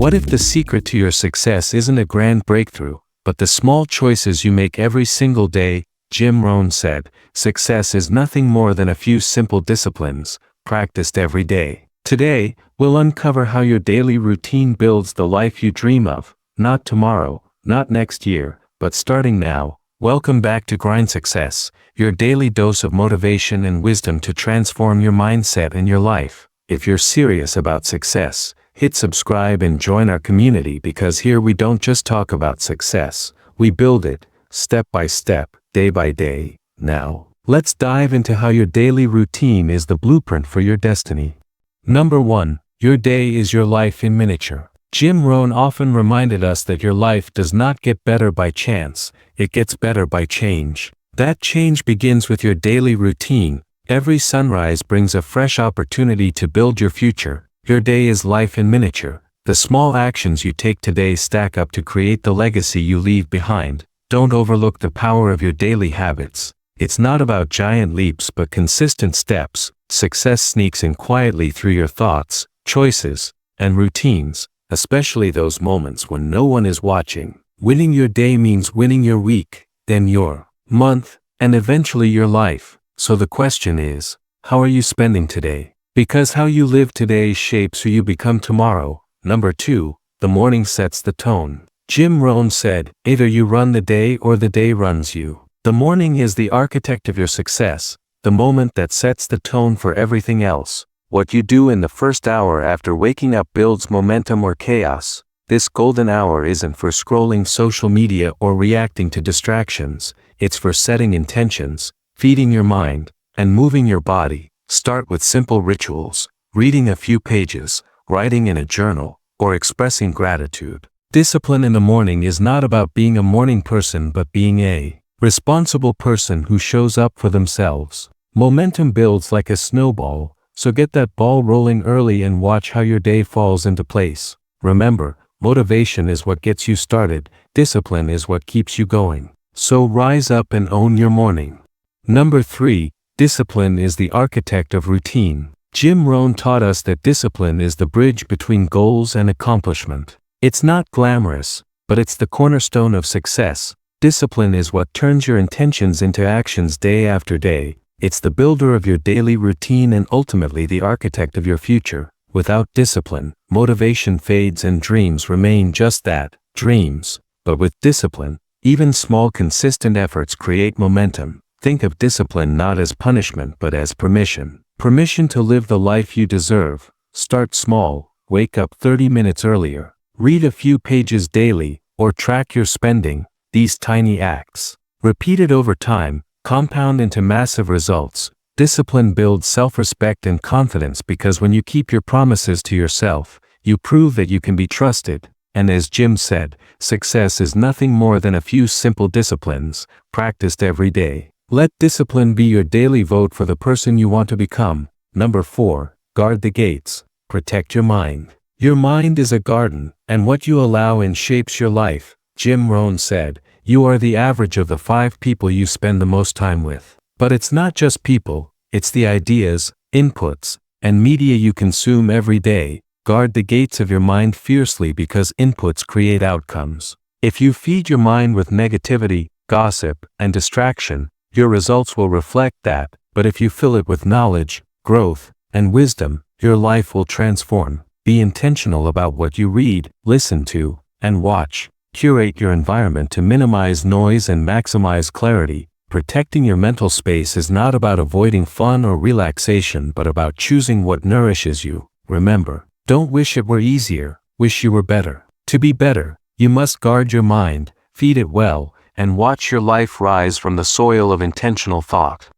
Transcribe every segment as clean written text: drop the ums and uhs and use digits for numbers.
What if the secret to your success isn't a grand breakthrough, but the small choices you make every single day? Rohn said, success is nothing more than a few simple disciplines, practiced every day. Today, we'll uncover how your daily routine builds the life you dream of, not tomorrow, not next year, but starting now. Welcome back to Grind Success, your daily dose of motivation and wisdom to transform your mindset and your life. If you're serious about success, hit subscribe and join our community, because here we don't just talk about success, we build it, step by step, day by day. Now, let's dive into how your daily routine is the blueprint for your destiny. Number 1. Your day is your life in miniature. Rohn often reminded us that your life does not get better by chance, it gets better by change. That change begins with your daily routine. Every sunrise brings a fresh opportunity to build your future. Your day is life in miniature. The small actions you take today stack up to create the legacy you leave behind. Don't overlook the power of your daily habits. It's not about giant leaps but consistent steps. Success sneaks in quietly through your thoughts, choices, and routines, especially those moments when no one is watching. Winning your day means winning your week, then your month, and eventually your life. So the question is, how are you spending today? Because how you live today shapes who you become tomorrow. Number 2, the morning sets the tone. Rohn said, either you run the day or the day runs you. The morning is the architect of your success, the moment that sets the tone for everything else. What you do in the first hour after waking up builds momentum or chaos. This golden hour isn't for scrolling social media or reacting to distractions. It's for setting intentions, feeding your mind, and moving your body. Start with simple rituals, reading a few pages, writing in a journal, or expressing gratitude. Discipline in the morning is not about being a morning person but being a responsible person who shows up for themselves. Momentum builds like a snowball, so get that ball rolling early and watch how your day falls into place. Remember, motivation is what gets you started, discipline is what keeps you going. So rise up and own your morning. Number 3, discipline is the architect of routine. Rohn taught us that discipline is the bridge between goals and accomplishment. It's not glamorous, but it's the cornerstone of success. Discipline is what turns your intentions into actions day after day. It's the builder of your daily routine and ultimately the architect of your future. Without discipline, motivation fades and dreams remain just that, dreams. But with discipline, even small consistent efforts create momentum. Think of discipline not as punishment but as permission. Permission to live the life you deserve. Start small, wake up 30 minutes earlier, read a few pages daily, or track your spending. These tiny acts, repeated over time, compound into massive results. Discipline builds self-respect and confidence because when you keep your promises to yourself, you prove that you can be trusted. And as Jim said, success is nothing more than a few simple disciplines, practiced every day. Let discipline be your daily vote for the person you want to become. Number 4, guard the gates. Protect your mind. Your mind is a garden, and what you allow in shapes your life. Rohn said, you are the average of the 5 people you spend the most time with. But it's not just people, it's the ideas, inputs, and media you consume every day. Guard the gates of your mind fiercely because inputs create outcomes. If you feed your mind with negativity, gossip, and distraction, your results will reflect that. But if you fill it with knowledge, growth, and wisdom, your life will transform. Be intentional about what you read, listen to, and watch. Curate your environment to minimize noise and maximize clarity. Protecting your mental space is not about avoiding fun or relaxation but about choosing what nourishes you. Remember, don't wish it were easier, wish you were better. To be better, you must guard your mind, feed it well, and watch your life rise from the soil of intentional thought.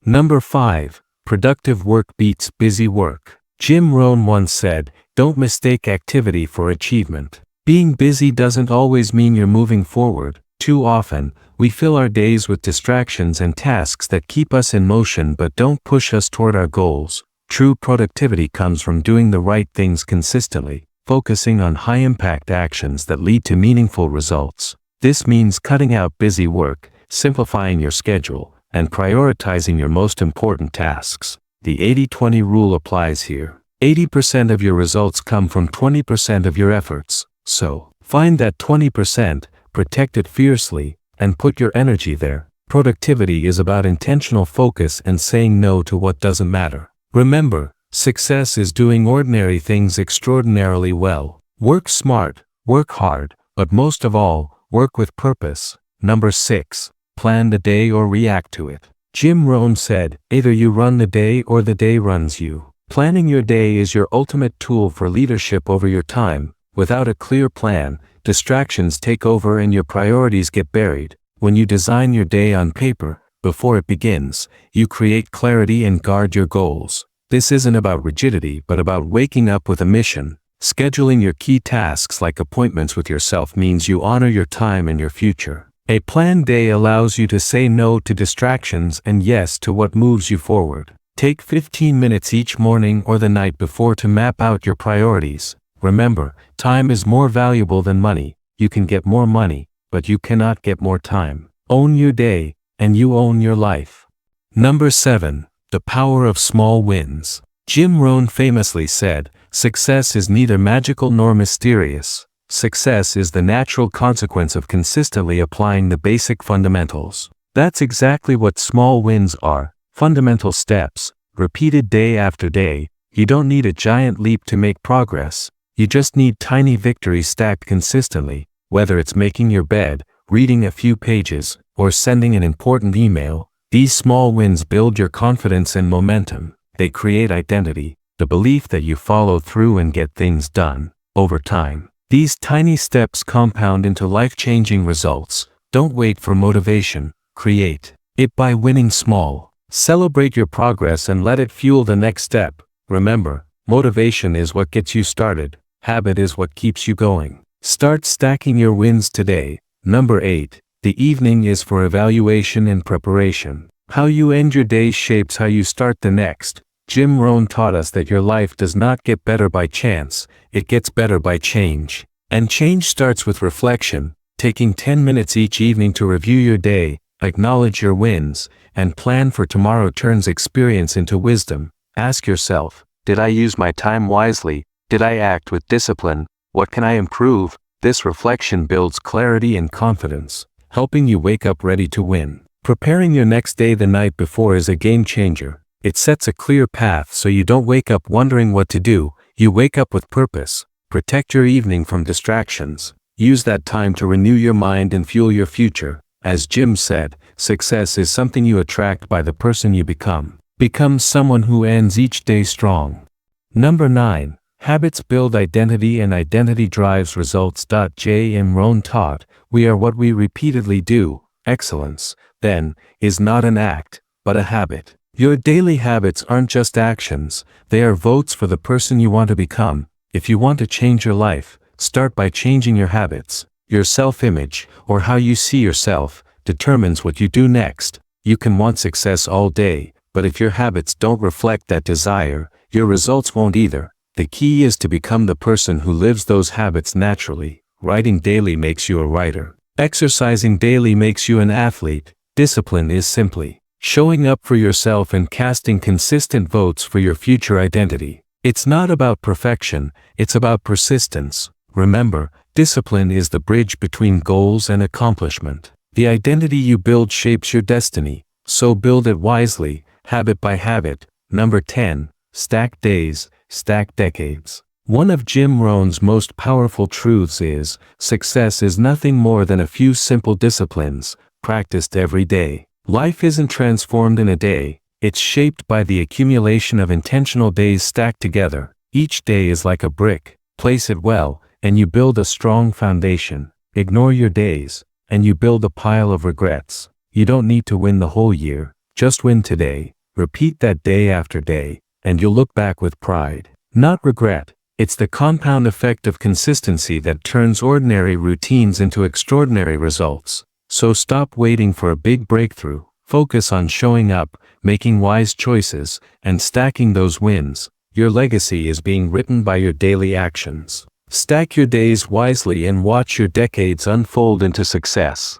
Number 5, productive work beats busy work. Rohn once said, don't mistake activity for achievement. Being busy doesn't always mean you're moving forward. Too often, we fill our days with distractions and tasks that keep us in motion but don't push us toward our goals. True productivity comes from doing the right things consistently, focusing on high-impact actions that lead to meaningful results. This means cutting out busy work, simplifying your schedule, and prioritizing your most important tasks. The 80-20 rule applies here. 80% of your results come from 20% of your efforts. So, find that 20%, protect it fiercely, and put your energy there. Productivity is about intentional focus and saying no to what doesn't matter. Remember, success is doing ordinary things extraordinarily well. Work smart, work hard, but most of all, work with purpose. Number 6. Plan the day or react to it. Jim Rohn said, either you run the day or the day runs you. Planning your day is your ultimate tool for leadership over your time. Without a clear plan, distractions take over and your priorities get buried. When you design your day on paper, before it begins, you create clarity and guard your goals. This isn't about rigidity but about waking up with a mission. Scheduling your key tasks like appointments with yourself means you honor your time and your future. A planned day allows you to say no to distractions and yes to what moves you forward. Take 15 minutes each morning or the night before to map out your priorities. Remember, time is more valuable than money. You can get more money, but you cannot get more time. Own your day, and you own your life. Number 7. The power of small wins. Jim Rohn famously said, success is neither magical nor mysterious. Success is the natural consequence of consistently applying the basic fundamentals. That's exactly what small wins are, fundamental steps, repeated day after day. You don't need a giant leap to make progress. You just need tiny victories stacked consistently. Whether it's making your bed, reading a few pages, or sending an important email, these small wins build your confidence and momentum. They create identity, the belief that you follow through and get things done. Over time, these tiny steps compound into life-changing results. Don't wait for motivation, create it by winning small. Celebrate your progress and let it fuel the next step. Remember, motivation is what gets you started. Habit is what keeps you going. Start stacking your wins today. Number 8. The evening is for evaluation and preparation. How you end your day shapes how you start the next. Jim Rohn taught us that your life does not get better by chance, it gets better by change. And change starts with reflection. Taking 10 minutes each evening to review your day, acknowledge your wins, and plan for tomorrow turns experience into wisdom. Ask yourself, did I use my time wisely? Did I act with discipline? What can I improve? This reflection builds clarity and confidence, helping you wake up ready to win. Preparing your next day the night before is a game changer. It sets a clear path so you don't wake up wondering what to do. You wake up with purpose. Protect your evening from distractions. Use that time to renew your mind and fuel your future. As Jim said, success is something you attract by the person you become. Become someone who ends each day strong. Number 9. Habits build identity and identity drives results. Jim Rohn taught, we are what we repeatedly do. Excellence, then, is not an act, but a habit. Your daily habits aren't just actions, they are votes for the person you want to become. If you want to change your life, start by changing your habits. Your self-image, or how you see yourself, determines what you do next. You can want success all day, but if your habits don't reflect that desire, your results won't either. The key is to become the person who lives those habits naturally. Writing daily makes you a writer. Exercising daily makes you an athlete. Discipline is simply showing up for yourself and casting consistent votes for your future identity. It's not about perfection, it's about persistence. Remember, discipline is the bridge between goals and accomplishment. The identity you build shapes your destiny, so build it wisely, habit by habit. Number 10. Stack days, stack decades. One of Jim Rohn's most powerful truths is, success is nothing more than a few simple disciplines, practiced every day. Life isn't transformed in a day, it's shaped by the accumulation of intentional days stacked together. Each day is like a brick, place it well, and you build a strong foundation. Ignore your days, and you build a pile of regrets. You don't need to win the whole year, just win today. Repeat that day after day, and you'll look back with pride, not regret. It's the compound effect of consistency that turns ordinary routines into extraordinary results. So stop waiting for a big breakthrough. Focus on showing up, making wise choices, and stacking those wins. Your legacy is being written by your daily actions. Stack your days wisely and watch your decades unfold into success.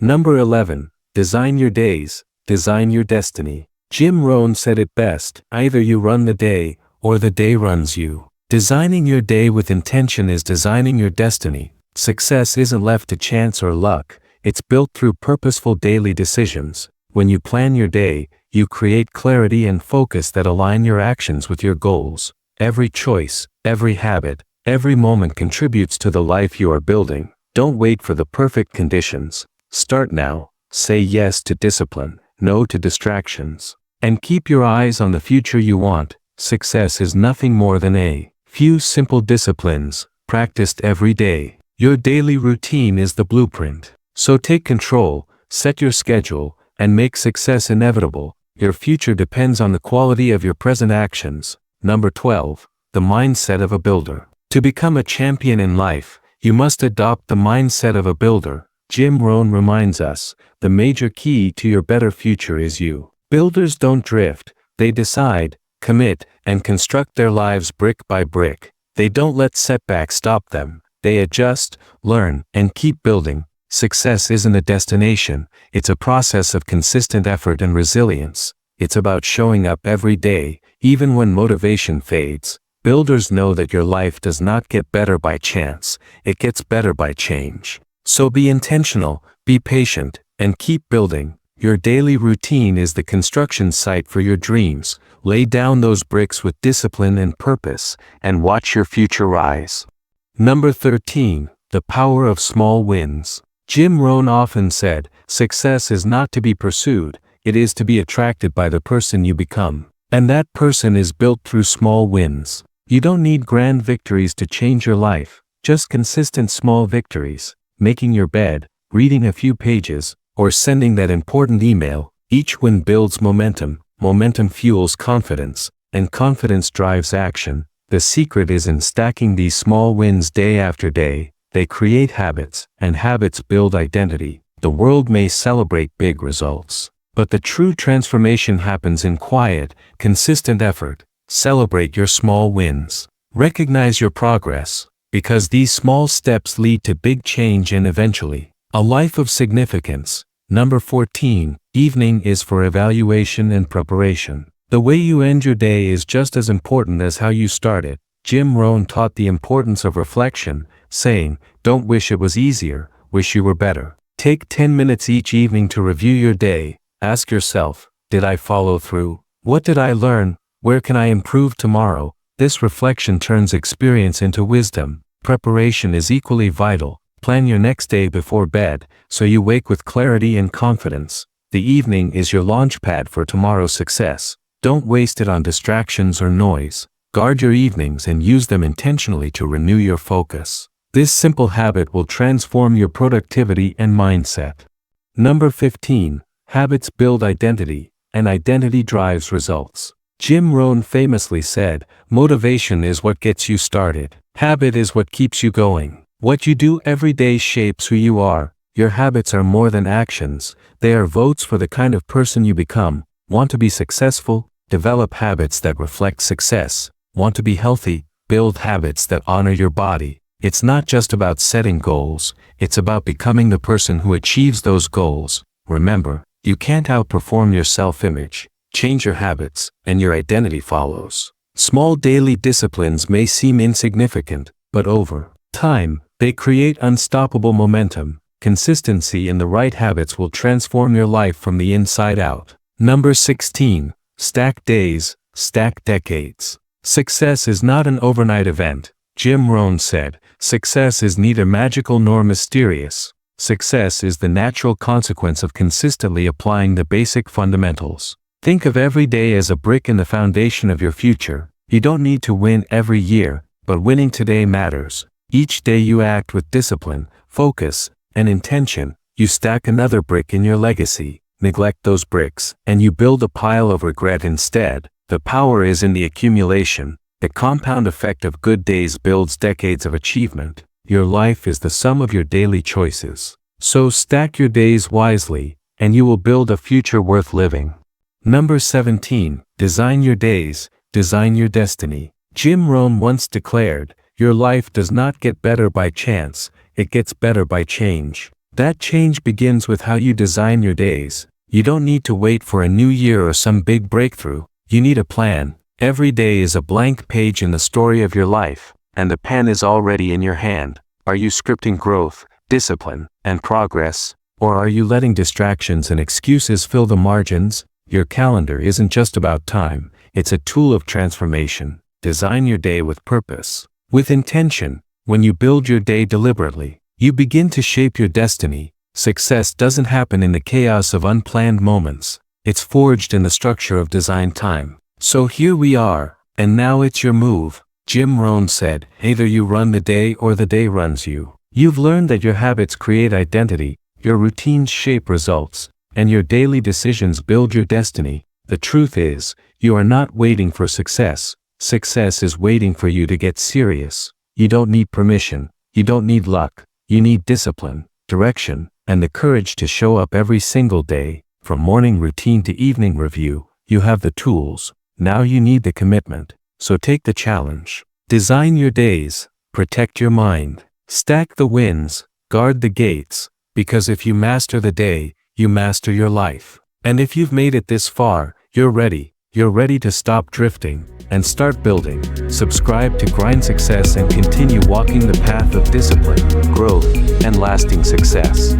Number 11. Design your days, design your destiny. Jim Rohn said it best, either you run the day, or the day runs you. Designing your day with intention is designing your destiny. Success isn't left to chance or luck, it's built through purposeful daily decisions. When you plan your day, you create clarity and focus that align your actions with your goals. Every choice, every habit, every moment contributes to the life you are building. Don't wait for the perfect conditions. Start now. Say yes to discipline, no to distractions, and keep your eyes on the future you want. Success is nothing more than a few simple disciplines, practiced every day. Your daily routine is the blueprint. So take control, set your schedule, and make success inevitable. Your future depends on the quality of your present actions. Number 12. The mindset of a builder. To become a champion in life, you must adopt the mindset of a builder. Jim Rohn reminds us, the major key to your better future is you. Builders don't drift, they decide, commit, and construct their lives brick by brick. They don't let setbacks stop them. They adjust, learn, and keep building. Success isn't a destination, it's a process of consistent effort and resilience. It's about showing up every day, even when motivation fades. Builders know that your life does not get better by chance, it gets better by change. So be intentional, be patient, and keep building. Your daily routine is the construction site for your dreams. Lay down those bricks with discipline and purpose, and watch your future rise. Number 13. The power of small wins. Jim Rohn often said, success is not to be pursued, it is to be attracted by the person you become. And that person is built through small wins. You don't need grand victories to change your life, just consistent small victories. Making your bed, reading a few pages, or sending that important email. Each win builds momentum, momentum fuels confidence, and confidence drives action. The secret is in stacking these small wins day after day. They create habits, and habits build identity. The world may celebrate big results, but the true transformation happens in quiet, consistent effort. Celebrate your small wins. Recognize your progress, because these small steps lead to big change and eventually, a life of significance. Number 14. Evening is for evaluation and preparation. The way you end your day is just as important as how you start it. Jim Rohn taught the importance of reflection, saying, don't wish it was easier, wish you were better. Take 10 minutes each evening to review your day. Ask yourself, did I follow through? What did I learn? Where can I improve tomorrow? This reflection turns experience into wisdom. Preparation is equally vital. Plan your next day before bed, so you wake with clarity and confidence. The evening is your launch pad for tomorrow's success. Don't waste it on distractions or noise. Guard your evenings and use them intentionally to renew your focus. This simple habit will transform your productivity and mindset. Number 15. Habits build identity, and identity drives results. Jim Rohn famously said, motivation is what gets you started. Habit is what keeps you going. What you do every day shapes who you are. Your habits are more than actions. They are votes for the kind of person you become. Want to be successful? Develop habits that reflect success. Want to be healthy? Build habits that honor your body. It's not just about setting goals. It's about becoming the person who achieves those goals. Remember, you can't outperform your self-image. Change your habits, and your identity follows. Small daily disciplines may seem insignificant, but over time, they create unstoppable momentum. Consistency in the right habits will transform your life from the inside out. Number 16. Stack days, stack decades. Success is not an overnight event. Jim Rohn said, success is neither magical nor mysterious. Success is the natural consequence of consistently applying the basic fundamentals. Think of every day as a brick in the foundation of your future. You don't need to win every year, but winning today matters. Each day you act with discipline, focus, and intention, you stack another brick in your legacy. Neglect those bricks, and you build a pile of regret instead. The power is in the accumulation. The compound effect of good days builds decades of achievement. Your life is the sum of your daily choices. So stack your days wisely, and you will build a future worth living. Number 17. Design your days, design your destiny. Jim Rohn once declared, your life does not get better by chance, it gets better by change. That change begins with how you design your days. You don't need to wait for a new year or some big breakthrough. You need a plan, Every day is a blank page in the story of your life, and the pen is already in your hand. Are you scripting growth, discipline, and progress, or are you letting distractions and excuses fill the margins? Your calendar isn't just about time, it's a tool of transformation. Design your day with purpose, with intention. When you build your day deliberately, you begin to shape your destiny. Success doesn't happen in the chaos of unplanned moments. It's forged in the structure of designed time. So here we are, and now it's your move. Jim Rohn said, either you run the day or the day runs you. You've learned that your habits create identity, your routines shape results, and your daily decisions build your destiny. The truth is, you are not waiting for success. Success is waiting for you to get serious. You don't need permission. You don't need luck. You need discipline, direction, and the courage to show up every single day. From morning routine to evening review, you have the tools. Now you need the commitment. So take the challenge. Design your days. Protect your mind. Stack the wins. Guard the gates. Because if you master the day, you master your life. And if you've made it this far, you're ready. You're ready to stop drifting and start building. Subscribe to Grind Success and continue walking the path of discipline, growth, and lasting success.